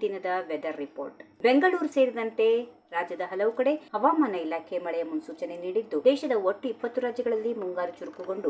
ದಿನದ weather report. Bengaluru ಸೇರಿದಂತೆ ರಾಜ್ಯದ ಹಲವು ಕಡೆ ಹವಾಮಾನ ಇಲಾಖೆ ಮಳೆಯ ಮುನ್ಸೂಚನೆ ನೀಡಿದ್ದು, ದೇಶದ ಒಟ್ಟು 20 ರಾಜ್ಯಗಳಲ್ಲಿ ಮುಂಗಾರು ಚುರುಕುಗೊಂಡು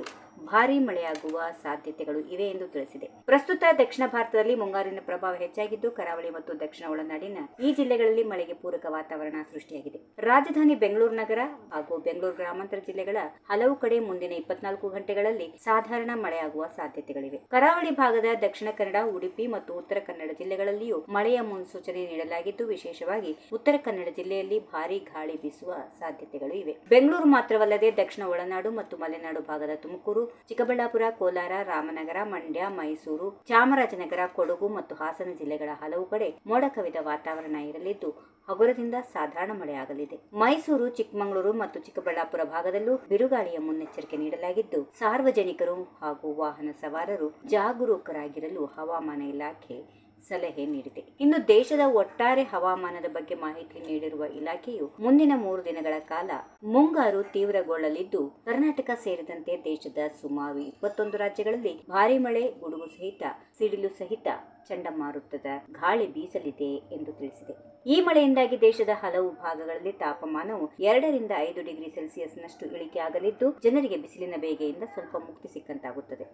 ಭಾರೀ ಮಳೆಯಾಗುವ ಸಾಧ್ಯತೆಗಳು ಇವೆ ಎಂದು ತಿಳಿಸಿದೆ. ಪ್ರಸ್ತುತ ದಕ್ಷಿಣ ಭಾರತದಲ್ಲಿ ಮುಂಗಾರಿನ ಪ್ರಭಾವ ಹೆಚ್ಚಾಗಿದ್ದು, ಕರಾವಳಿ ಮತ್ತು ದಕ್ಷಿಣ ಒಳನಾಡಿನ ಈ ಜಿಲ್ಲೆಗಳಲ್ಲಿ ಮಳೆಗೆ ಪೂರಕ ವಾತಾವರಣ ಸೃಷ್ಟಿಯಾಗಿದೆ. ರಾಜಧಾನಿ ಬೆಂಗಳೂರು ನಗರ ಹಾಗೂ ಬೆಂಗಳೂರು ಗ್ರಾಮಾಂತರ ಜಿಲ್ಲೆಗಳ ಹಲವು ಕಡೆ ಮುಂದಿನ 24 ಗಂಟೆಗಳಲ್ಲಿ ಸಾಧಾರಣ ಮಳೆಯಾಗುವ ಸಾಧ್ಯತೆಗಳಿವೆ. ಕರಾವಳಿ ಭಾಗದ ದಕ್ಷಿಣ ಕನ್ನಡ, ಉಡುಪಿ ಮತ್ತು ಉತ್ತರ ಕನ್ನಡ ಜಿಲ್ಲೆಗಳಲ್ಲಿಯೂ ಮಳೆಯ ಮುನ್ಸೂಚನೆ ನೀಡಲಾಗಿದ್ದು, ವಿಶೇಷವಾಗಿ ಉತ್ತರ ಕನ್ನಡ ಜಿಲ್ಲೆಯಲ್ಲಿ ಭಾರೀ ಗಾಳಿ ಬೀಸುವ ಸಾಧ್ಯತೆಗಳು ಇವೆ. ಬೆಂಗಳೂರು ಮಾತ್ರವಲ್ಲದೆ ದಕ್ಷಿಣ ಒಳನಾಡು ಮತ್ತು ಮಲೆನಾಡು ಭಾಗದ ತುಮಕೂರು, ಚಿಕ್ಕಬಳ್ಳಾಪುರ, ಕೋಲಾರ, ರಾಮನಗರ, ಮಂಡ್ಯ, ಮೈಸೂರು, ಚಾಮರಾಜನಗರ, ಕೊಡಗು ಮತ್ತು ಹಾಸನ ಜಿಲ್ಲೆಗಳ ಹಲವು ಕಡೆ ಮೋಡ ಕವಿದ ವಾತಾವರಣ ಇರಲಿದ್ದು, ಹಗುರದಿಂದ ಸಾಧಾರಣ ಮಳೆಯಾಗಲಿದೆ. ಮೈಸೂರು, ಚಿಕ್ಕಮಗಳೂರು ಮತ್ತು ಚಿಕ್ಕಬಳ್ಳಾಪುರ ಭಾಗದಲ್ಲೂ ಬಿರುಗಾಳಿಯ ಮುನ್ನೆಚ್ಚರಿಕೆ ನೀಡಲಾಗಿದ್ದು, ಸಾರ್ವಜನಿಕರು ಹಾಗೂ ವಾಹನ ಸವಾರರು ಜಾಗರೂಕರಾಗಿರಲು ಹವಾಮಾನ ಇಲಾಖೆ ಸಲಹೆ ನೀಡಿದೆ. ಇನ್ನು ದೇಶದ ಒಟ್ಟಾರೆ ಹವಾಮಾನದ ಬಗ್ಗೆ ಮಾಹಿತಿ ನೀಡಿರುವ ಇಲಾಖೆಯು ಮುಂದಿನ 3 ದಿನಗಳ ಕಾಲ ಮುಂಗಾರು ತೀವ್ರಗೊಳ್ಳಲಿದ್ದು, ಕರ್ನಾಟಕ ಸೇರಿದಂತೆ ದೇಶದ ಸುಮಾರು 21 ರಾಜ್ಯಗಳಲ್ಲಿ ಭಾರೀ ಮಳೆ, ಗುಡುಗು ಸಹಿತ, ಸಿಡಿಲು ಸಹಿತ ಚಂಡಮಾರುತದ ಗಾಳಿ ಬೀಸಲಿದೆ ಎಂದು ತಿಳಿಸಿದೆ. ಈ ಮಳೆಯಿಂದಾಗಿ ದೇಶದ ಹಲವು ಭಾಗಗಳಲ್ಲಿ ತಾಪಮಾನವು 2 ರಿಂದ 5 ಡಿಗ್ರಿ ಸೆಲ್ಸಿಯಸ್ನಷ್ಟು ಇಳಿಕೆಯಾಗಲಿದ್ದು, ಜನರಿಗೆ ಬಿಸಿಲಿನ ಬೇಗೆಯಿಂದ ಸ್ವಲ್ಪ ಮುಕ್ತಿ ಸಿಕ್ಕಂತಾಗುತ್ತದೆ.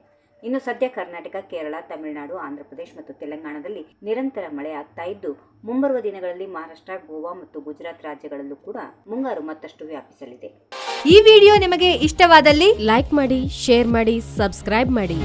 ಇನ್ನು ಸದ್ಯ ಕರ್ನಾಟಕ, ಕೇರಳ, ತಮಿಳುನಾಡು, ಆಂಧ್ರಪ್ರದೇಶ ಮತ್ತು ತೆಲಂಗಾಣದಲ್ಲಿ ನಿರಂತರ ಮಳೆ ಆಗ್ತಾ ಇದ್ದು, ಮುಂಬರುವ ದಿನಗಳಲ್ಲಿ ಮಹಾರಾಷ್ಟ್ರ, ಗೋವಾ ಮತ್ತು ಗುಜರಾತ್ ರಾಜ್ಯಗಳಲ್ಲೂ ಕೂಡ ಮುಂಗಾರು ಮತ್ತಷ್ಟು ವ್ಯಾಪಿಸಲಿದೆ. ಈ ವಿಡಿಯೋ ನಿಮಗೆ ಇಷ್ಟವಾದಲ್ಲಿ ಲೈಕ್ ಮಾಡಿ, ಶೇರ್ ಮಾಡಿ, ಸಬ್ಸ್ಕ್ರೈಬ್ ಮಾಡಿ.